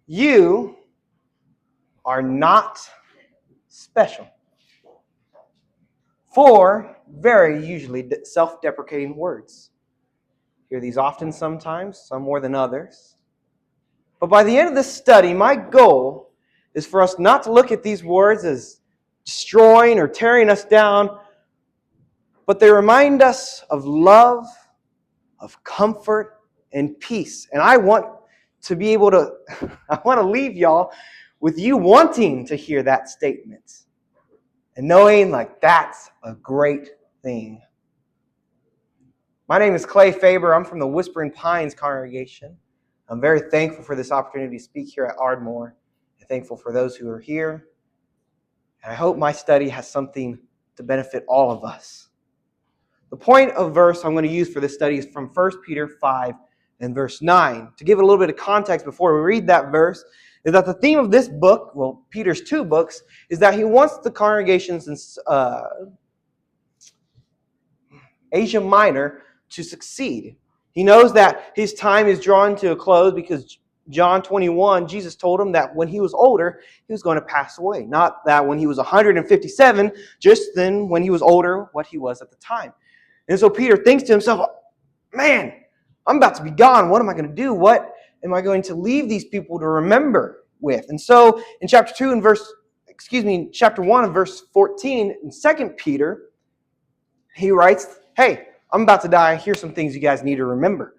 You are not special. Four very usually self-deprecating words. Hear these often sometimes, some more than others. But by the end of this study, my goal is for us not to look at these words as destroying or tearing us down, but they remind us of love, of comfort, and peace. And I want to be able to, I want to leave y'all with you wanting to hear that statement and knowing like that's a great thing. My name is Clay Faber. I'm from the Whispering Pines congregation. I'm very thankful for this opportunity to speak here at Ardmore and thankful for those who are here. And I hope my study has something to benefit all of us. The point of verse I'm going to use for this study is from 1 Peter 5 and verse 9. To give it a little bit of context before we read that verse, is that the theme of this book, well, Peter's two books, is that he wants the congregations in Asia Minor to succeed. He knows that his time is drawing to a close because John 21, Jesus told him that when he was older, he was going to pass away. Not that when he was 157, just then when he was older, what he was at the time. And so Peter thinks to himself, man, I'm about to be gone. What am I going to do? What am I going to leave these people to remember with? And so in chapter 1 and verse 14, in 2 Peter, he writes, hey, I'm about to die. Here's some things you guys need to remember.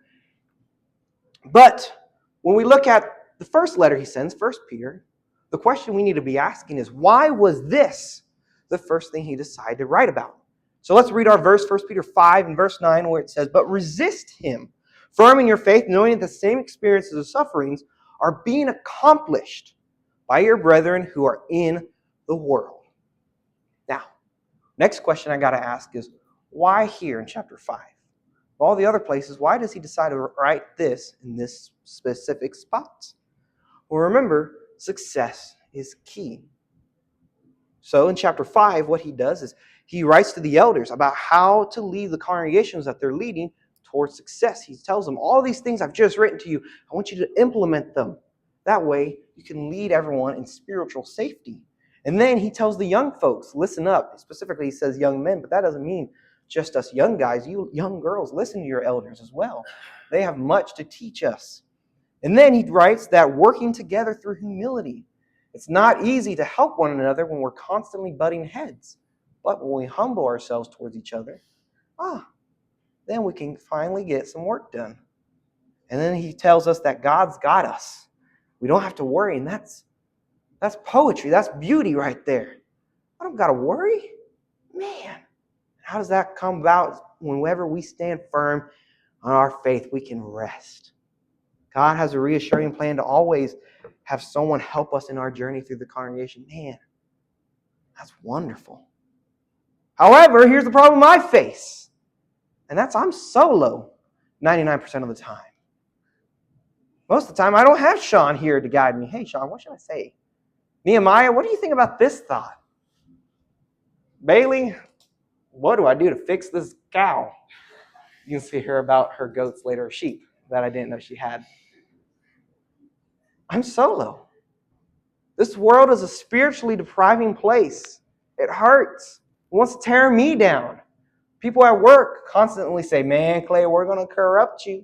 But when we look at the first letter he sends, 1 Peter, the question we need to be asking is, why was this the first thing he decided to write about? So let's read our verse, 1 Peter 5 and verse 9, where it says, but resist him, firm in your faith, knowing that the same experiences of sufferings are being accomplished by your brethren who are in the world. Now, next question I got to ask is, why here in chapter 5? Of all the other places, why does he decide to write this in this specific spot? Well, remember, success is key. So in chapter 5, what he does is he writes to the elders about how to lead the congregations that they're leading towards success. He tells them, all these things I've just written to you, I want you to implement them. That way, you can lead everyone in spiritual safety. And then he tells the young folks, listen up. Specifically, he says young men, but that doesn't mean just us young guys. You young girls, listen to your elders as well. They have much to teach us. And then he writes that working together through humility. It's not easy to help one another when we're constantly butting heads. But when we humble ourselves towards each other, then we can finally get some work done. And then he tells us that God's got us. We don't have to worry, and that's poetry. That's beauty right there. I don't got to worry. Man, how does that come about? Whenever we stand firm on our faith, we can rest. God has a reassuring plan to always have someone help us in our journey through the congregation. Man, that's wonderful. However, here's the problem I face. And that's I'm solo 99% of the time. Most of the time, I don't have Sean here to guide me. Hey, Sean, what should I say? Nehemiah, what do you think about this thought? Bailey, what do I do to fix this cow? You can see her about her goats later, or sheep, that I didn't know she had. I'm solo. This world is a spiritually depriving place. It hurts. It wants to tear me down. People at work constantly say, man, Clay, we're going to corrupt you.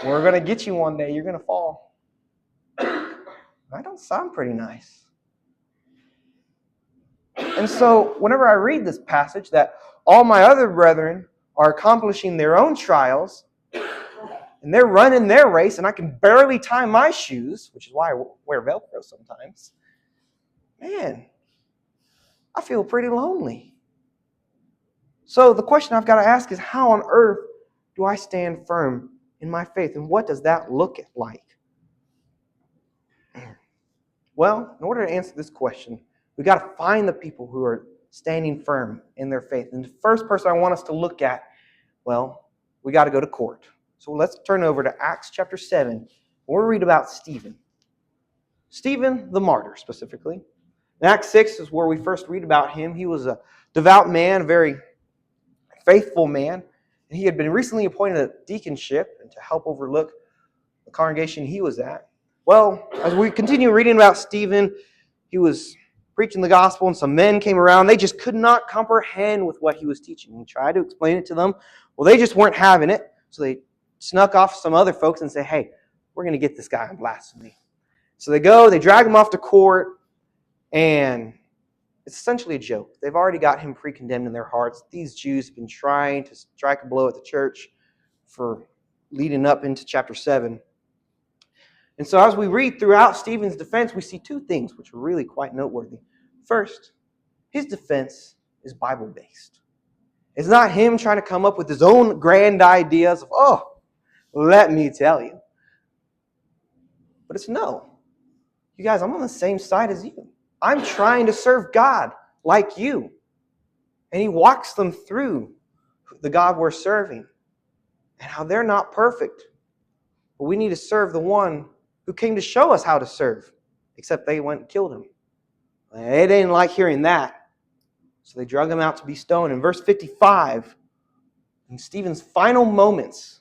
We're going to get you one day. You're going to fall. That don't sound pretty nice. And so whenever I read this passage that all my other brethren are accomplishing their own trials, and they're running their race, and I can barely tie my shoes, which is why I wear Velcro sometimes, man, I feel pretty lonely. So the question I've got to ask is, how on earth do I stand firm in my faith? And what does that look like? Well, in order to answer this question, we've got to find the people who are standing firm in their faith. And the first person I want us to look at, well, we got to go to court. So let's turn over to Acts chapter 7. We'll read about Stephen. Stephen the martyr, specifically. In Acts 6 is where we first read about him. He was a devout man, a very faithful man. And he had been recently appointed a deaconship and to help overlook the congregation he was at. Well, as we continue reading about Stephen, he was preaching the gospel, and some men came around. They just could not comprehend with what he was teaching. He tried to explain it to them. Well, they just weren't having it, so they snuck off some other folks and say, hey, we're going to get this guy on blasphemy. So they go, they drag him off to court, and it's essentially a joke. They've already got him pre-condemned in their hearts. These Jews have been trying to strike a blow at the church for leading up into chapter 7. And so as we read throughout Stephen's defense, we see two things which are really quite noteworthy. First, his defense is Bible-based. It's not him trying to come up with his own grand ideas of, oh, let me tell you. But it's no. You guys, I'm on the same side as you. I'm trying to serve God like you. And he walks them through the God we're serving and how they're not perfect. But we need to serve the one who came to show us how to serve, except they went and killed him. They didn't like hearing that, so they drug him out to be stoned. In verse 55, in Stephen's final moments,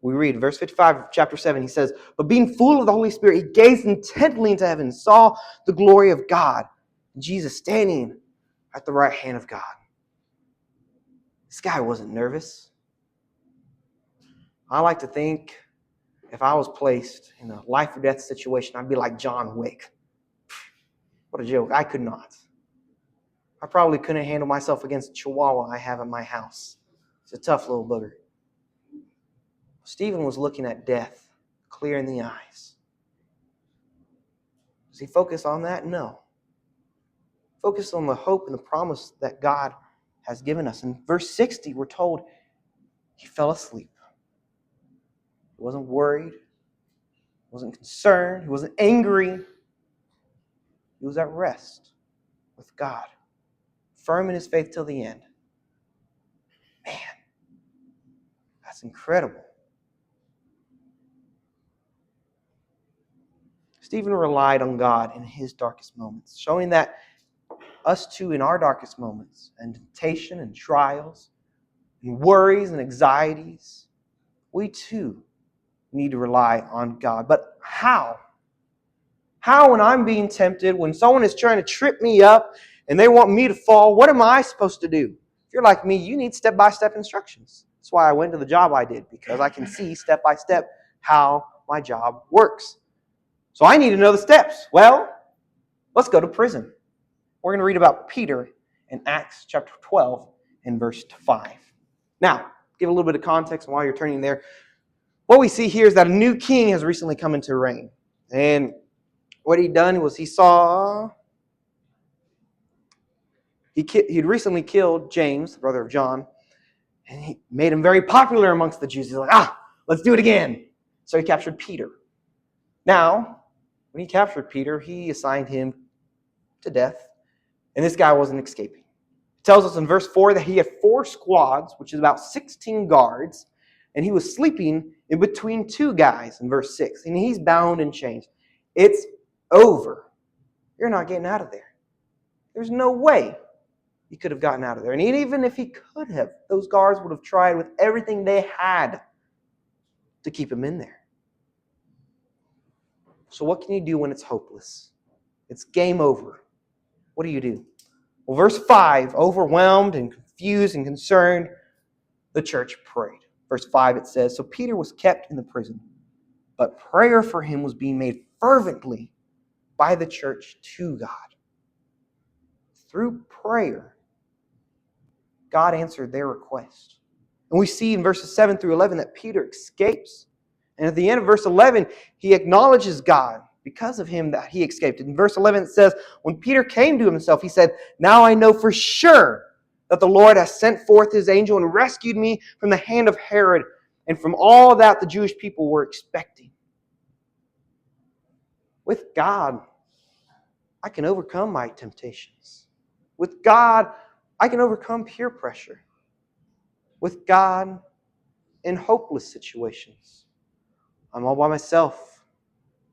we read, verse 55 of chapter 7, he says, but being full of the Holy Spirit, he gazed intently into heaven and saw the glory of God, and Jesus standing at the right hand of God. This guy wasn't nervous. I like to think if I was placed in a life or death situation, I'd be like John Wick. What a joke. I could not. I probably couldn't handle myself against the Chihuahua I have in my house. It's a tough little booger. Stephen was looking at death, clear in the eyes. Does he focus on that? No. Focus on the hope and the promise that God has given us. In verse 60, we're told he fell asleep. He wasn't worried. He wasn't concerned. He wasn't angry. He was at rest with God, firm in his faith till the end. Man, that's incredible. Stephen relied on God in his darkest moments, showing that us too in our darkest moments, and temptation and trials, and worries and anxieties, we too need to rely on God. But how? How, when I'm being tempted, when someone is trying to trip me up and they want me to fall, what am I supposed to do? If you're like me, you need step-by-step instructions. That's why I went to the job I did, because I can see step-by-step how my job works. So I need to know the steps. Well, let's go to prison. We're going to read about Peter in Acts chapter 12 and verse 5. Now, give a little bit of context while you're turning there. What we see here is that a new king has recently come into reign. And what he'd done was he'd recently killed James, the brother of John, and he made him very popular amongst the Jews. He's like, let's do it again. So he captured Peter. Now, when he captured Peter, he assigned him to death, and this guy wasn't escaping. It tells us in verse 4 that he had 4 squads, which is about 16 guards, and he was sleeping in between 2 guys in verse 6, and he's bound and chains. It's over. You're not getting out of there. There's no way he could have gotten out of there. And even if he could have, those guards would have tried with everything they had to keep him in there. So what can you do when it's hopeless? It's game over. What do you do? Well, verse 5, overwhelmed and confused and concerned, the church prayed. Verse 5, it says, so Peter was kept in the prison, but prayer for him was being made fervently by the church to God. Through prayer, God answered their request. And we see in verses 7 through 11 that Peter escapes. And at the end of verse 11, he acknowledges God because of him that he escaped. In verse 11 it says, when Peter came to himself, he said, now I know for sure that the Lord has sent forth his angel and rescued me from the hand of Herod and from all that the Jewish people were expecting. With God, I can overcome my temptations. With God, I can overcome peer pressure. With God, in hopeless situations, I'm all by myself.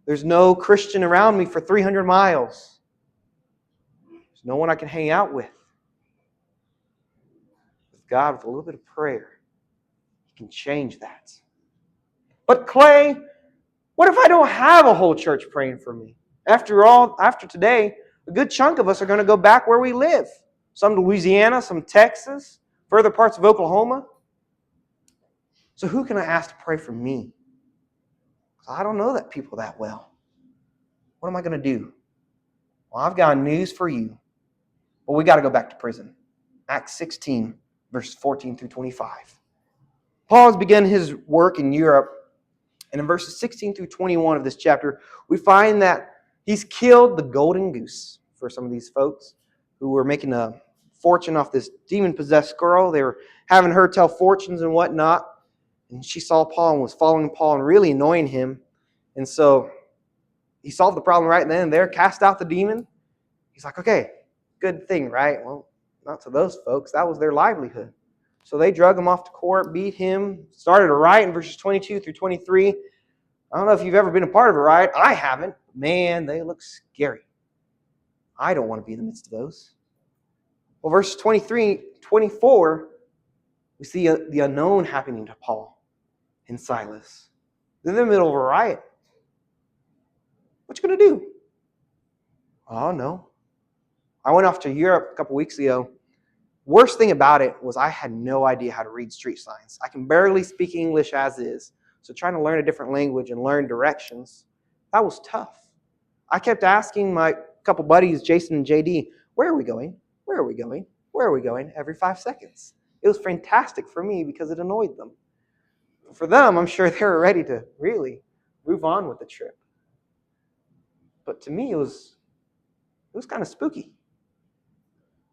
There's no Christian around me for 300 miles. There's no one I can hang out with. With God, with a little bit of prayer, He can change that. But Clay, What if I don't have a whole church praying for me? After all, after today, a good chunk of us are going to go back where we live. Some to Louisiana, some Texas, further parts of Oklahoma. So who can I ask to pray for me? I don't know that people that well. What am I going to do? Well, I've got news for you. But we got to go back to prison. Acts 16, verses 14 through 25. Paul has begun his work in Europe. And in verses 16 through 21 of this chapter, we find that he's killed the golden goose for some of these folks who were making a fortune off this demon-possessed girl. They were having her tell fortunes and whatnot. And she saw Paul and was following Paul and really annoying him. And so he solved the problem right then and there, cast out the demon. He's like, okay, good thing, right? Well, not to those folks. That was their livelihood. So they drug him off to court, beat him, started a riot in verses 22 through 23. I don't know if you've ever been a part of a riot. I haven't. Man, they look scary. I don't want to be in the midst of those. Well, verses 23, 24, we see the unknown happening to Paul and Silas. They're in the middle of a riot. What you going to do? Oh, no. I went off to Europe a couple weeks ago. Worst thing about it was I had no idea how to read street signs. I can barely speak English as is. So trying to learn a different language and learn directions, that was tough. I kept asking my couple buddies, Jason and JD, where are we going? Where are we going? Where are we going? Every 5 seconds. It was fantastic for me because it annoyed them. For them, I'm sure they were ready to really move on with the trip. But to me, it was kind of spooky.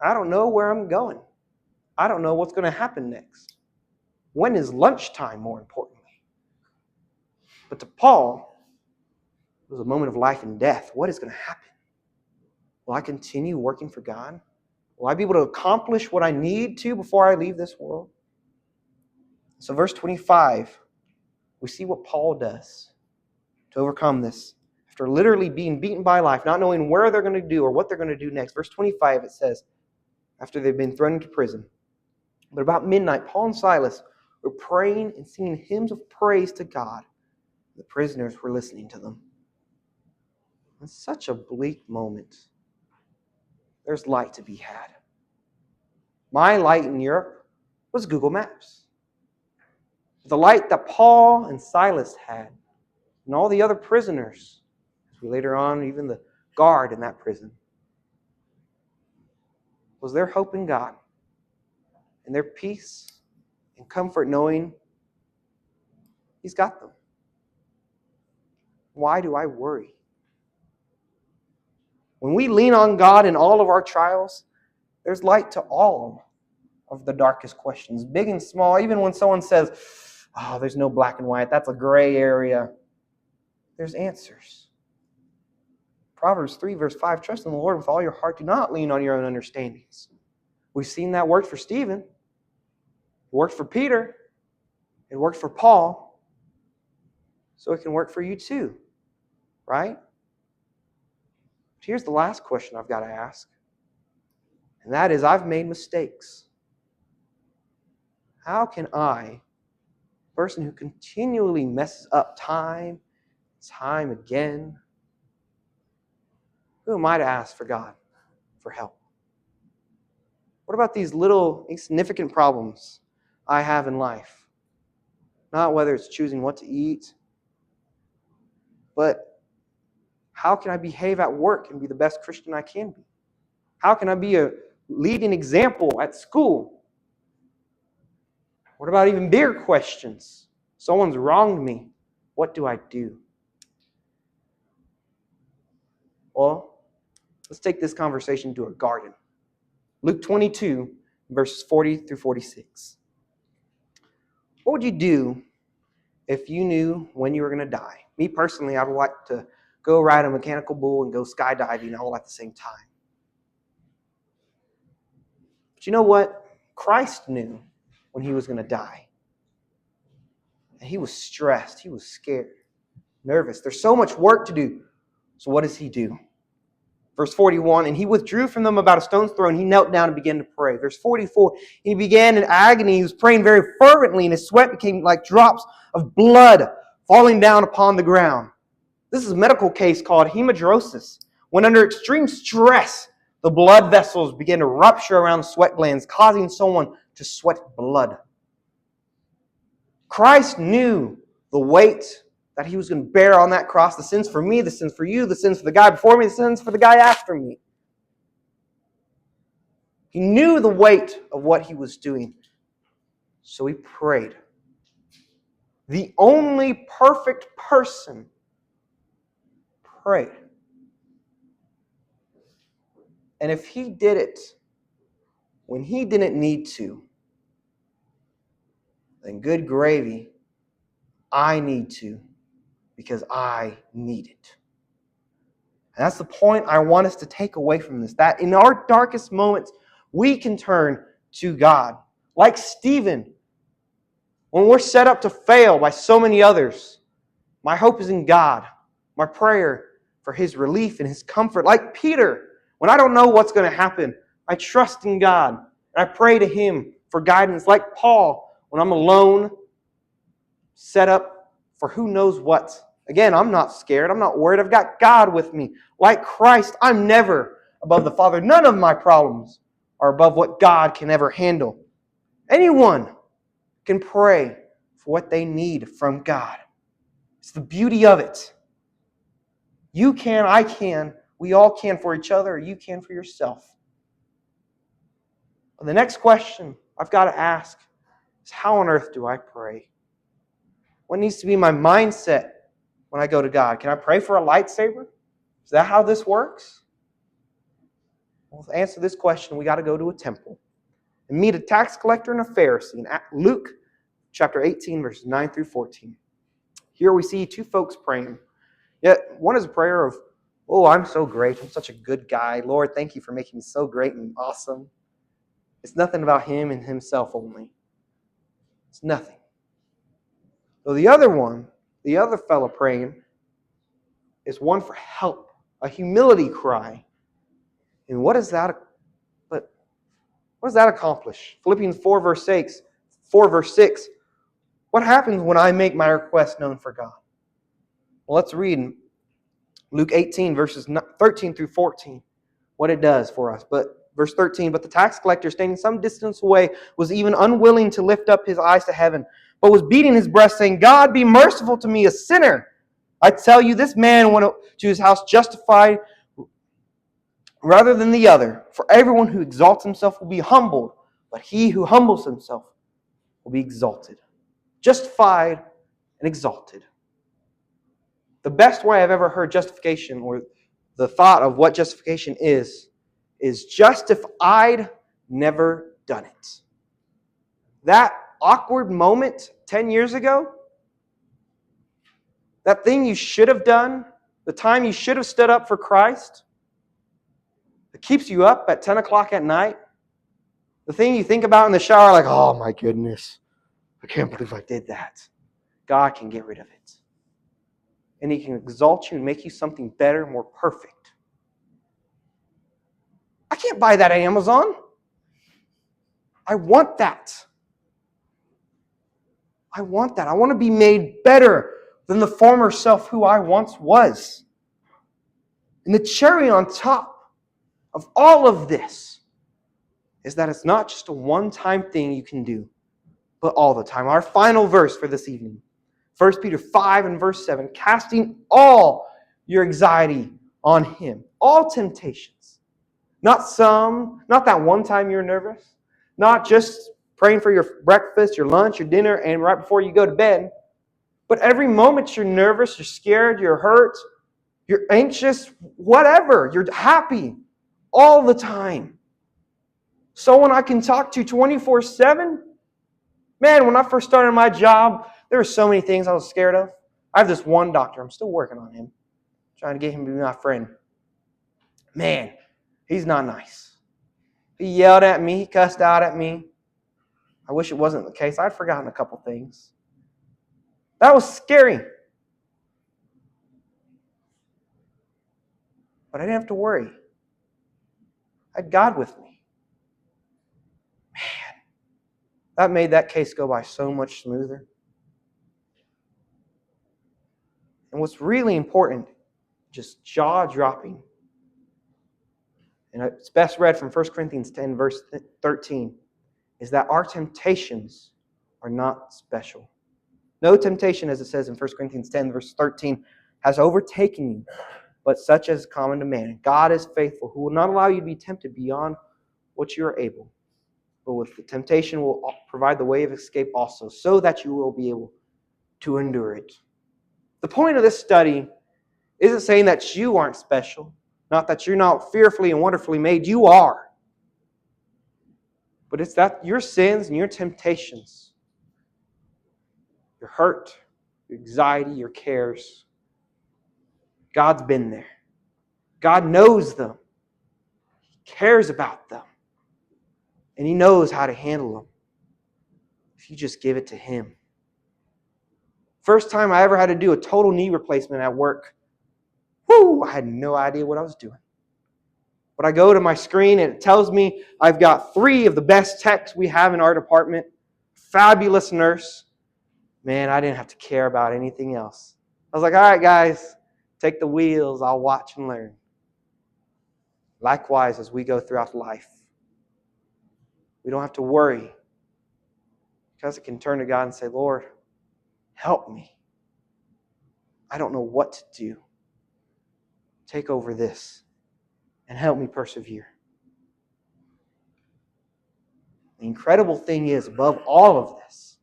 I don't know where I'm going. I don't know what's going to happen next. When is lunchtime, more importantly? But to Paul, it was a moment of life and death. What is going to happen? Will I continue working for God? Will I be able to accomplish what I need to before I leave this world? So verse 25, we see what Paul does to overcome this. After literally being beaten by life, not knowing where they're going to do or what they're going to do next. Verse 25, it says, after they've been thrown into prison. But about midnight, Paul and Silas were praying and singing hymns of praise to God. The prisoners were listening to them. It's such a bleak moment. There's light to be had. My light in Europe was Google Maps. The light that Paul and Silas had, and all the other prisoners, as we later on, even the guard in that prison, was their hope in God and their peace and comfort knowing He's got them. Why do I worry? When we lean on God in all of our trials, there's light to all of the darkest questions, big and small. Even when someone says, oh, there's no black and white, that's a gray area, there's answers. Proverbs 3, verse 5, trust in the Lord with all your heart. Do not lean on your own understandings. We've seen that work for Stephen. It worked for Peter. It worked for Paul. So it can work for you too, right? But here's the last question I've got to ask. And that is, I've made mistakes. How can I, a person who continually messes up time again, who am I to ask for God for help? What about these little insignificant problems I have in life? Not whether it's choosing what to eat, but how can I behave at work and be the best Christian I can be? How can I be a leading example at school? What about even bigger questions? Someone's wronged me. What do I do? Well, let's take this conversation to a garden. Luke 22, verses 40 through 46. What would you do if you knew when you were going to die? Me personally, I would like to go ride a mechanical bull and go skydiving all at the same time. But you know what? Christ knew when he was going to die. And he was stressed. He was scared, nervous. There's so much work to do. So what does he do? Verse 41, and he withdrew from them about a stone's throw, and he knelt down and began to pray. Verse 44, he began in agony. He was praying very fervently, and his sweat became like drops of blood falling down upon the ground. This is a medical case called hematidrosis. When under extreme stress, the blood vessels begin to rupture around the sweat glands, causing someone to sweat blood. Christ knew the weight that he was going to bear on that cross, the sins for me, the sins for you, the sins for the guy before me, the sins for the guy after me. He knew the weight of what he was doing. So he prayed. The only perfect person prayed. And if he did it when he didn't need to, then good gravy, I need to, because I need it. And that's the point I want us to take away from this, that in our darkest moments, we can turn to God. Like Stephen, when we're set up to fail by so many others, my hope is in God. My prayer for his relief and his comfort. Like Peter, when I don't know what's going to happen, I trust in God. And I pray to him for guidance. Like Paul, when I'm alone, set up for who knows what. Again, I'm not scared. I'm not worried. I've got God with me. Like Christ, I'm never above the Father. None of my problems are above what God can ever handle. Anyone can pray for what they need from God. It's the beauty of it. You can, I can, we all can for each other, or you can for yourself. The next question I've got to ask is, how on earth do I pray? What needs to be my mindset when I go to God? Can I pray for a lightsaber? Is that how this works? Well, to answer this question, we got to go to a temple and meet a tax collector and a Pharisee in Luke chapter 18, verses 9 through 14. Here we see two folks praying. Yet one is a prayer of, oh, I'm so great. I'm such a good guy. Lord, thank you for making me so great and awesome. It's nothing about him and himself only. It's nothing. So the other one, the other fellow praying, is one for help, a humility cry. And what does that accomplish? Philippians 4 verse 6. What happens when I make my request known for God? Well, let's read Luke 18 verses 13 through 14. What it does for us. But verse 13, but the tax collector, standing some distance away, was even unwilling to lift up his eyes to heaven, but was beating his breast, saying, God, be merciful to me, a sinner. I tell you, this man went to his house justified rather than the other. For everyone who exalts himself will be humbled, but he who humbles himself will be exalted. Justified and exalted. The best way I've ever heard justification, or the thought of what justification is just if I'd never done it. That awkward moment 10 years ago, that thing you should have done, the time you should have stood up for Christ, it keeps you up at 10 o'clock at night, the thing you think about in the shower like, oh my goodness, I can't believe I did that. God can get rid of it. And he can exalt you and make you something better, more perfect. I can't buy that at Amazon. I want that. I want that. I want to be made better than the former self who I once was. And the cherry on top of all of this is that it's not just a one-time thing you can do, but all the time. Our final verse for this evening, 1 Peter 5 and verse 7, casting all your anxiety on him, all temptations. Not that one time you're nervous, not just praying for your breakfast, your lunch, your dinner, and right before you go to bed, but every moment you're nervous, you're scared, you're hurt, you're anxious, whatever, you're happy, all the time. Someone I can talk to 24/7? Man, when I first started my job, there were so many things I was scared of. I have this one doctor, I'm still working on him, trying to get him to be my friend. Man, he's not nice. He yelled at me, he cussed out at me. I wish it wasn't the case. I'd forgotten a couple things. That was scary. But I didn't have to worry. I had God with me. Man, that made that case go by so much smoother. And what's really important, just jaw-dropping, and it's best read from 1 Corinthians 10, verse 13, is that our temptations are not special. No temptation, as it says in 1 Corinthians 10, verse 13, has overtaken you, but such as is common to man. God is faithful, who will not allow you to be tempted beyond what you are able, but with the temptation will provide the way of escape also, so that you will be able to endure it. The point of this study isn't saying that you aren't special, not that you're not fearfully and wonderfully made. You are. But it's that your sins and your temptations, your hurt, your anxiety, your cares, God's been there. God knows them. He cares about them. And He knows how to handle them if you just give it to Him. First time I ever had to do a total knee replacement at work, I had no idea what I was doing. But I go to my screen and it tells me I've got 3 of the best techs we have in our department, fabulous nurse. Man, I didn't have to care about anything else. I was like, all right, guys, take the wheels. I'll watch and learn. Likewise, as we go throughout life, we don't have to worry, because I can turn to God and say, Lord, help me. I don't know what to do. Take over this and help me persevere. The incredible thing is, above all of this,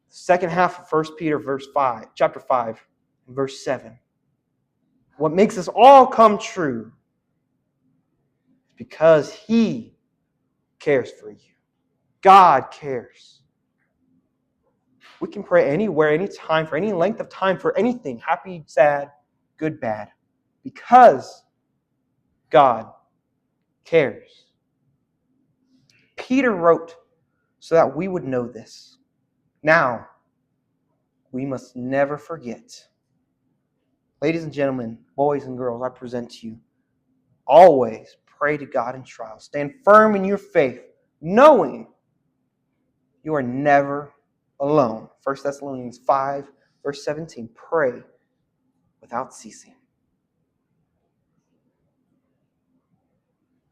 the second half of 1 Peter chapter 5, and verse 7, what makes this all come true is because He cares for you. God cares. We can pray anywhere, anytime, for any length of time, for anything, happy, sad, good, bad, because God cares. Peter wrote so that we would know this. Now, we must never forget. Ladies and gentlemen, boys and girls, I present to you, always pray to God in trials. Stand firm in your faith, knowing you are never alone. 1 Thessalonians 5, verse 17, pray without ceasing.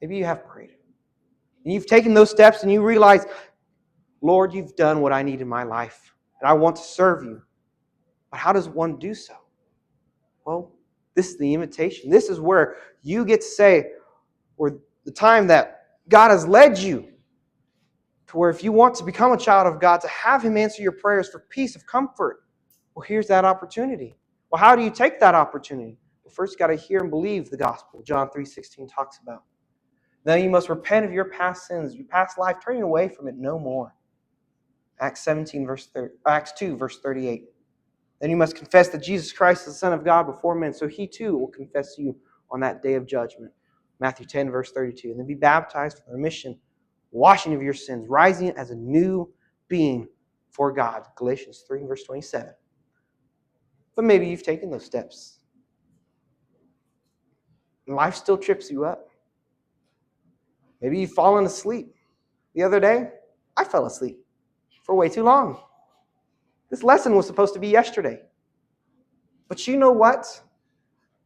Maybe you have prayed. And you've taken those steps and you realize, Lord, you've done what I need in my life, and I want to serve you. But how does one do so? Well, this is the invitation. This is where you get to say, or the time that God has led you to where if you want to become a child of God, to have Him answer your prayers for peace, of comfort, well, here's that opportunity. Well, how do you take that opportunity? Well, first you got to hear and believe the gospel. John 3:16 talks about. Then you must repent of your past sins, your past life, turning away from it no more. Acts 2, verse 38. Then you must confess that Jesus Christ is the Son of God before men, so He too will confess you on that day of judgment. Matthew 10, verse 32. And then be baptized for the remission, washing of your sins, rising as a new being for God. Galatians 3, verse 27. But maybe you've taken those steps. And life still trips you up. Maybe you've fallen asleep. The other day, I fell asleep for way too long. This lesson was supposed to be yesterday. But you know what?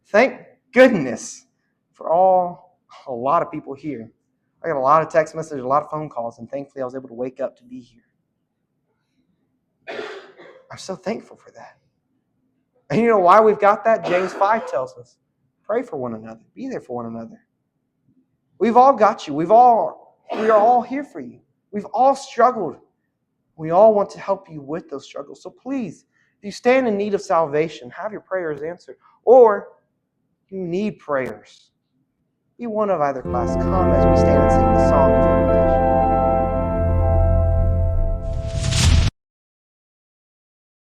Thank goodness for a lot of people here. I got a lot of text messages, a lot of phone calls, and thankfully I was able to wake up to be here. I'm so thankful for that. And you know why we've got that? James 5 tells us, pray for one another. Be there for one another. We've all got you. We are all here for you. We've all struggled. We all want to help you with those struggles. So please, if you stand in need of salvation, have your prayers answered. Or you need prayers, be one of either class. Come as we stand and sing the song of invitation.